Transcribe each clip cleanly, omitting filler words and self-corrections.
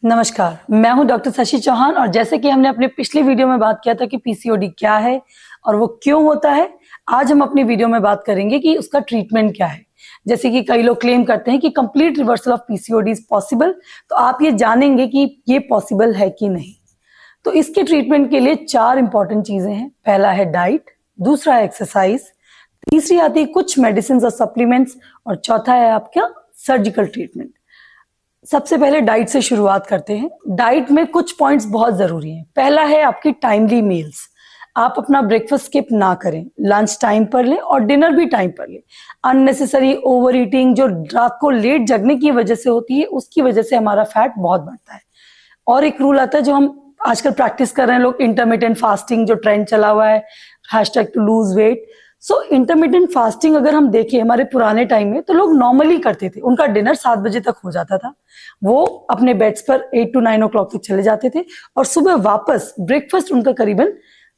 नमस्कार, मैं हूं डॉक्टर शशि चौहान और जैसे कि हमने अपने पिछले वीडियो में बात किया था कि पीसीओडी क्या है और वो क्यों होता है, आज हम अपनी वीडियो में बात करेंगे कि उसका ट्रीटमेंट क्या है। जैसे कि कई लोग क्लेम करते हैं कि complete reversal of PCOD is possible, तो आप ये जानेंगे कि ये पॉसिबल है कि नहीं। तो इसके ट्रीटमेंट के लिए 4 इंपॉर्टेंट चीजें हैं। पहला है डाइट, दूसरा है एक्सरसाइज, तीसरी आती है कुछ मेडिसिन और सप्लीमेंट्स और चौथा है आपका सर्जिकल ट्रीटमेंट। सबसे पहले डाइट से शुरुआत करते हैं। डाइट में कुछ पॉइंट्स बहुत जरूरी हैं। पहला है आपकी टाइमली मील्स। आप अपना ब्रेकफास्ट स्किप ना करें, लंच टाइम पर लें और डिनर भी टाइम पर लें। अननेसेसरी ओवर ईटिंग जो रात को लेट जगने की वजह से होती है, उसकी वजह से हमारा फैट बहुत बढ़ता है। और एक रूल आता है जो हम आजकल प्रैक्टिस कर रहे हैं लोग, इंटरमिटेंट फास्टिंग जो ट्रेंड चला हुआ है, hashtag to lose weight. So intermittent fasting अगर हम देखें हमारे पुराने टाइम में, तो लोग नॉर्मली करते थे। उनका डिनर 7 बजे तक हो जाता था, वो अपने बेड्स पर 8 to 9 o'clock तक चले जाते थे और सुबह वापस ब्रेकफास्ट उनका करीबन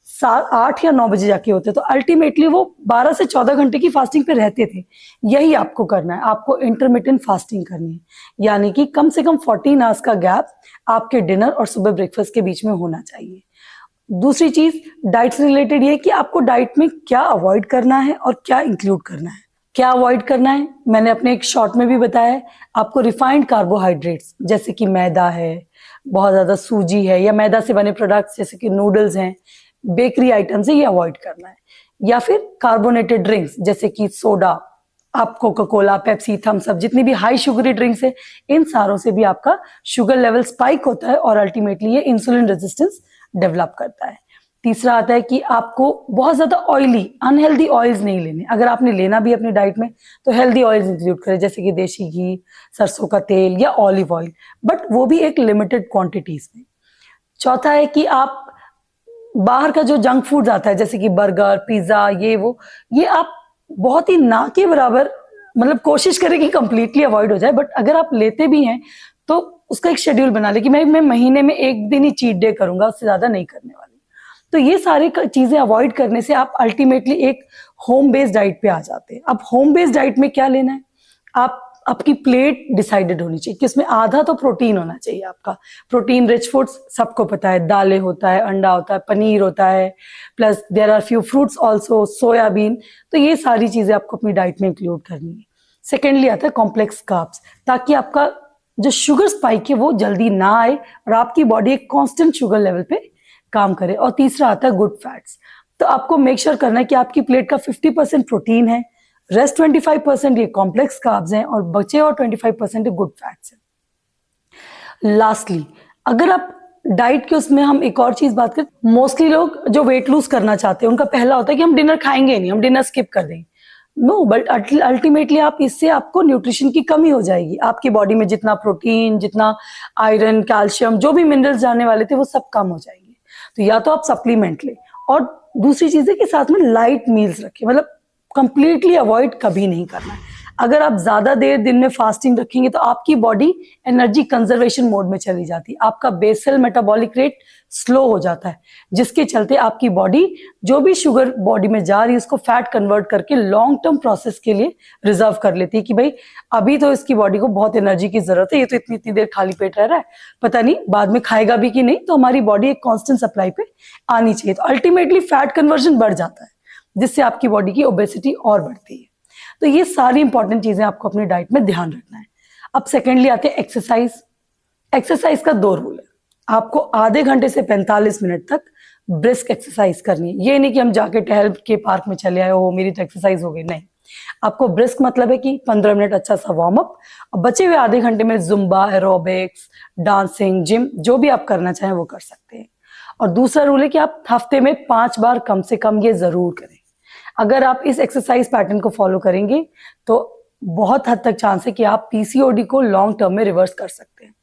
8 या 9 बजे जाके होते। तो अल्टीमेटली वो 12 से 14 घंटे की फास्टिंग पे रहते थे। यही आपको करना है, आपको इंटरमिटेंट फास्टिंग करनी है, यानी कि कम से कम 14 आवर्स का गैप आपके डिनर और सुबह ब्रेकफास्ट के बीच में होना चाहिए। दूसरी चीज डाइट से रिलेटेड ये कि आपको डाइट में क्या अवॉइड करना है और क्या इंक्लूड करना है। क्या अवॉइड करना है मैंने अपने एक शॉर्ट में भी बताया है। आपको रिफाइंड कार्बोहाइड्रेट्स जैसे कि मैदा है, बहुत ज्यादा सूजी है या मैदा से बने प्रोडक्ट्स जैसे कि नूडल्स हैं, बेकरी आइटम्स है, ये अवॉइड करना है। या फिर कार्बोनेटेड ड्रिंक्स जैसे कि सोडा, आप Coca Cola, Pepsi, Thums Up, जितनी भी हाई शुगरी ड्रिंक्स है, इन सारों से भी आपका शुगर लेवल स्पाइक होता है और अल्टीमेटली ये इंसुलिन रेजिस्टेंस डेवलप करता है। तीसरा आता है कि आपको बहुत ज्यादा ऑयली अनहेल्दी ऑयल्स नहीं लेने। अगर आपने लेना भी अपनी डाइट में तो हेल्दी ऑयल्स इंक्लूड करें, जैसे कि देसी घी, सरसों का तेल या ऑलिव ऑयल, बट वो भी एक लिमिटेड क्वांटिटीज में। चौथा है कि आप बाहर का जो जंक फूड आता है जैसे कि बर्गर, पिज्जा, ये आप बहुत ही ना के बराबर, मतलब कोशिश करें कि कंप्लीटली अवॉइड हो जाए, बट अगर आप लेते भी हैं तो उसका एक शेड्यूल बना ले कि मैं महीने में 1 दिन ही चीट डे करूंगा, उससे ज्यादा नहीं करने वाली। तो ये सारी चीजें अवॉइड करने से आप अल्टीमेटली एक होम बेस्ड डाइट पे आ जाते हैं। अब होम बेस्ड डाइट में क्या लेना है, आपकी प्लेट डिसाइडेड होनी चाहिए कि उसमें आधा तो प्रोटीन होना चाहिए। आपका प्रोटीन रिच फूड्स सबको पता है, दालें होता है, अंडा होता है, पनीर होता है, plus there are few fruits also, soybean. तो ये सारी चीजें आपको अपनी डाइट में इंक्लूड करनी है। सेकेंडली आता है कॉम्प्लेक्स कार्ब्स, ताकि आपका जो शुगर स्पाइक है वो जल्दी ना आए और आपकी बॉडी एक कांस्टेंट शुगर लेवल पे काम करे। और तीसरा आता है गुड फैट्स। तो आपको मेक श्योर करना है कि आपकी प्लेट का 50% प्रोटीन है, रेस्ट 25% ये कॉम्प्लेक्स कार्ब्स हैं और बचे और 25% गुड फैट्स हैं। लास्टली अगर आप डाइट के उसमें हम एक और चीज बात करें, मोस्टली लोग जो वेट लूज करना चाहते हैं उनका पहला होता है कि हम डिनर खाएंगे नहीं, हम डिनर स्किप कर देंगे। नो, बट अल्टीमेटली आप इससे आपको न्यूट्रिशन की कमी हो जाएगी। आपकी बॉडी में जितना प्रोटीन, जितना आयरन, कैल्शियम, जो भी मिनरल्स जाने वाले थे वो सब कम हो जाएंगे। तो या तो आप सप्लीमेंट लें, और दूसरी चीज है कि साथ में लाइट मील्स रखें, मतलब कंप्लीटली अवॉइड कभी नहीं करना है। अगर आप ज्यादा देर दिन में फास्टिंग रखेंगे तो आपकी बॉडी एनर्जी कंजर्वेशन मोड में चली जाती है, आपका बेसल मेटाबॉलिक रेट स्लो हो जाता है, जिसके चलते आपकी बॉडी जो भी शुगर बॉडी में जा रही है उसको फैट कन्वर्ट करके लॉन्ग टर्म प्रोसेस के लिए रिजर्व कर लेती है कि भाई अभी तो इसकी बॉडी को बहुत एनर्जी की जरूरत है, ये तो इतनी इतनी देर खाली पेट रह रहा है, पता नहीं बाद में खाएगा भी कि नहीं। तो हमारी बॉडी एक कांस्टेंट सप्लाई पे आनी चाहिए। तो अल्टीमेटली फैट कन्वर्जन बढ़ जाता है, जिससे आपकी बॉडी की ओबेसिटी और बढ़ती है। तो ये सारी इंपॉर्टेंट चीजें आपको अपनी डाइट में ध्यान रखना है। अब सेकेंडली आते हैं एक्सरसाइज। एक्सरसाइज का 2 रूल है। आपको आधे घंटे से 45 मिनट तक ब्रिस्क एक्सरसाइज करनी है। ये नहीं कि हम जाके टहल के पार्क में चले आए हो मेरी तो एक्सरसाइज हो गई, नहीं। आपको ब्रिस्क मतलब है कि 15 मिनट अच्छा सा वार्म अप, और बचे हुए आधे घंटे में जुम्बा, एरोबिक्स, डांसिंग, जिम, जो भी आप करना चाहें वो कर सकते हैं। और दूसरा रूल है कि आप हफ्ते में 5 बार कम से कम ये जरूर करें। अगर आप इस एक्सरसाइज पैटर्न को फॉलो करेंगे तो बहुत हद तक चांस है कि आप पीसीओडी को लॉन्ग टर्म में रिवर्स कर सकते हैं।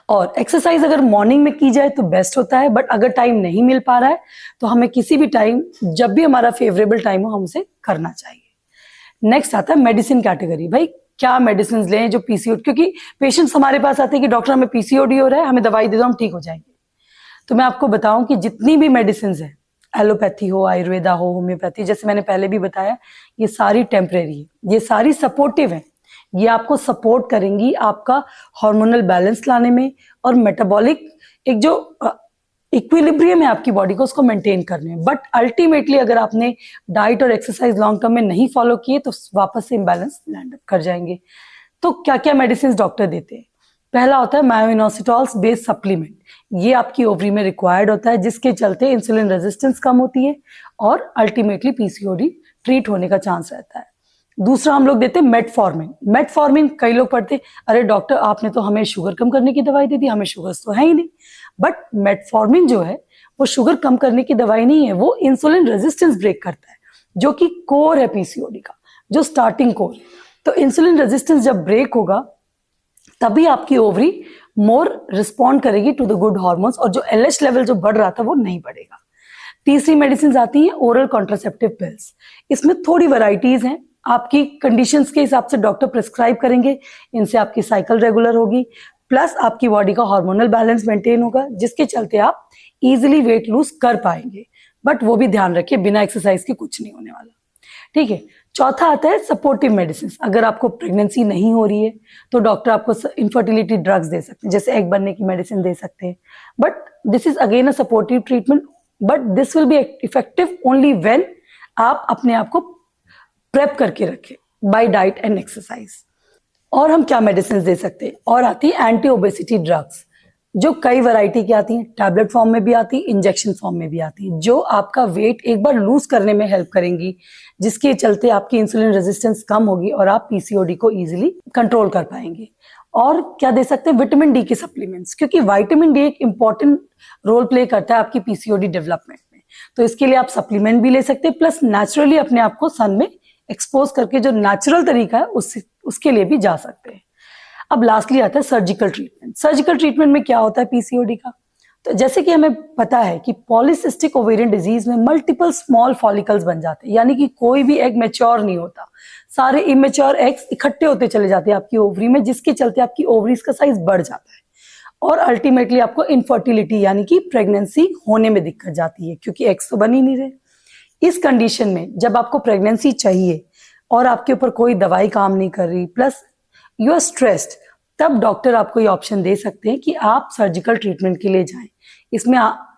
और एक्सरसाइज अगर मॉर्निंग में की जाए तो बेस्ट होता है, बट अगर टाइम नहीं मिल पा रहा है तो हमें किसी भी टाइम, जब भी हमारा फेवरेबल टाइम हो, हम उसे करना चाहिए। नेक्स्ट आता है मेडिसिन कैटेगरी। भाई क्या मेडिसिन लें जो पीसीओडी, क्योंकि पेशेंट्स हमारे पास आते हैं कि डॉक्टर हमें पीसीओडी हो रहा है, हमें दवाई दे दो हम ठीक हो जाएंगे। तो मैं आपको बताऊं कि जितनी भी मेडिसिन है, एलोपैथी हो, आयुर्वेदा हो, होम्योपैथी, जैसे मैंने पहले भी बताया, ये सारी टेम्परेरी है, ये सारी सपोर्टिव है। ये आपको सपोर्ट करेंगी आपका हार्मोनल बैलेंस लाने में और मेटाबॉलिक एक जो इक्विलिब्रियम है आपकी बॉडी को उसको मेंटेन करने में। बट अल्टीमेटली अगर आपने डाइट और एक्सरसाइज लॉन्ग टर्म में नहीं फॉलो किए तो वापस से इम्बैलेंस लैंड अप कर जाएंगे। तो क्या क्या मेडिसिन डॉक्टर देते हैं? पहला होता है मायोइनोसिटॉल्स बेस्ड सप्लीमेंट। ये आपकी ओवरी में रिक्वायर्ड होता है, जिसके चलते इंसुलिन रेजिस्टेंस कम होती है और अल्टीमेटली पीसीओडी ट्रीट होने का चांस रहता है। दूसरा हम लोग देते हैं मेटफॉर्मिन। मेटफॉर्मिन कई लोग पढ़ते, अरे डॉक्टर आपने तो हमें शुगर कम करने की दवाई दे दी, हमें शुगर तो है ही नहीं। बट मेटफॉर्मिन जो है वो शुगर कम करने की दवाई नहीं है, वो इंसुलिन रेजिस्टेंस ब्रेक करता है, जो कि कोर है पीसीओडी का, जो स्टार्टिंग कोर। तो इंसुलिन रेजिस्टेंस जब ब्रेक होगा तभी आपकी ओवरी मोर रिस्पॉन्ड करेगी टू द गुड हार्मोन्स, और जो एलएच लेवल जो बढ़ रहा था वो नहीं बढ़ेगा। तीसरी मेडिसिन आती हैं ओरल कॉन्ट्रासेप्टिव पिल्स। इसमें थोड़ी वैरायटीज हैं, आपकी कंडीशंस के हिसाब से डॉक्टर प्रिस्क्राइब करेंगे। इनसे आपकी साइकिल रेगुलर होगी, प्लस आपकी बॉडी का हार्मोनल बैलेंस मेंटेन होगा, जिसके चलते आप इजीली वेट लूज कर पाएंगे। बट वो भी ध्यान रखिए, बिना एक्सरसाइज के कुछ नहीं होने वाला, ठीक है। चौथा आता है सपोर्टिव मेडिसिन। अगर आपको प्रेगनेंसी नहीं हो रही है तो डॉक्टर आपको इनफर्टिलिटी ड्रग्स दे सकते हैं, जैसे एग बनने की मेडिसिन दे सकते हैं। But this is again a supportive treatment, but this will be effective only when आप अपने आप को प्रेप करके रखें बाय डाइट एंड एक्सरसाइज। और हम क्या मेडिसिन दे सकते हैं? और आती है एंटी ओबेसिटी ड्रग्स, जो कई वैरायटी की आती हैं, टैबलेट फॉर्म में भी आती है, इंजेक्शन फॉर्म में भी आती है, जो आपका वेट एक बार लूज करने में हेल्प करेंगी, जिसके चलते आपकी इंसुलिन रेजिस्टेंस कम होगी और आप पीसीओडी को इजीली कंट्रोल कर पाएंगे। और क्या दे सकते हैं? विटामिन डी के सप्लीमेंट्स, क्योंकि विटामिन डी एक इंपॉर्टेंट रोल प्ले करता है आपकी पीसीओडी डेवलपमेंट में। तो इसके लिए आप सप्लीमेंट भी ले सकते हैं, प्लस नेचुरली अपने आप को सन में एक्सपोज करके जो नेचुरल तरीका है उसके लिए भी जा सकते हैं। अब लास्टली आता है सर्जिकल ट्रीटमेंट। सर्जिकल ट्रीटमेंट में क्या होता है पीसीओडी का? तो जैसे कि हमें पता है कि पॉलीसिस्टिक ओवेरियन डिजीज में मल्टीपल स्मॉल फॉलिकल्स बन जाते हैं, यानी कि कोई भी एग मैच्योर नहीं होता, सारे इमेच्योर एग्स इकट्ठे होते चले जाते हैं आपकी ओवरी में, जिसके चलते आपकी ओवरीज का साइज बढ़ जाता है और अल्टीमेटली आपको इनफर्टिलिटी यानी कि प्रेगनेंसी होने में दिक्कत जाती है, क्योंकि एग्स तो बन ही नहीं रहे। इस कंडीशन में जब आपको प्रेगनेंसी चाहिए और आपके ऊपर कोई दवाई काम नहीं कर रही, प्लस यू आर स्ट्रेस्ड, तब डॉक्टर आपको ये ऑप्शन दे सकते हैं कि आप सर्जिकल ट्रीटमेंट के लिए जाएं।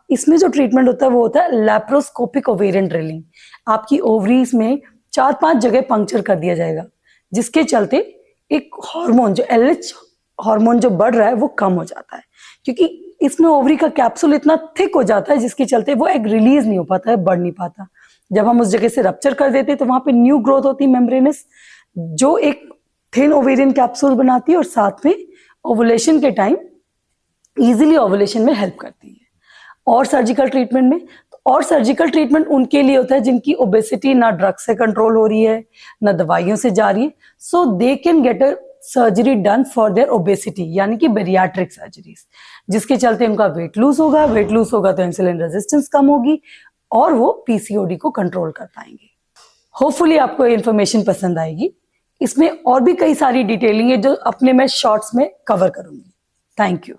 इसमें जो ट्रीटमेंट होता है वो होता है लैप्रोस्कोपिक ओवेरियन ड्रिलिंग। आपकी ओवरीज में 4-5 जगह पंक्चर कर दिया जाएगा, जिसके चलते एक हार्मोन जो एलएच हार्मोन जो बढ़ रहा है वो कम हो जाता है, क्योंकि इसमें ओवरी का कैप्सूल इतना थिक हो जाता है जिसके चलते वो एग रिलीज नहीं हो पाता है, बढ़ नहीं पाता। जब हम उस जगह से रप्चर कर देते हैं तो वहां पे न्यू ग्रोथ होती है मेम्ब्रेनस, जो एक थिन ओवेरियन कैप्सूल बनाती है और साथ में ओवुलेशन के टाइम इजीली ओवुलेशन में हेल्प करती है। और सर्जिकल ट्रीटमेंट में, और सर्जिकल ट्रीटमेंट उनके लिए होता है जिनकी ओबेसिटी ना ड्रग से कंट्रोल हो रही है ना दवाइयों से जा रही है, so they can get a surgery done for their obesity, यानी कि बेरियाट्रिक सर्जरीज, जिसके चलते उनका वेट लूज होगा। वेट लूज होगा तो इंसुलिन रेजिस्टेंस कम होगी और वो पीसीओडी को कंट्रोल कर पाएंगे। होपफुली आपको ये इन्फॉर्मेशन पसंद आएगी। इसमें और भी कई सारी डिटेलिंग है जो अपने मैं शॉर्ट्स में कवर करूंगी। Thank you.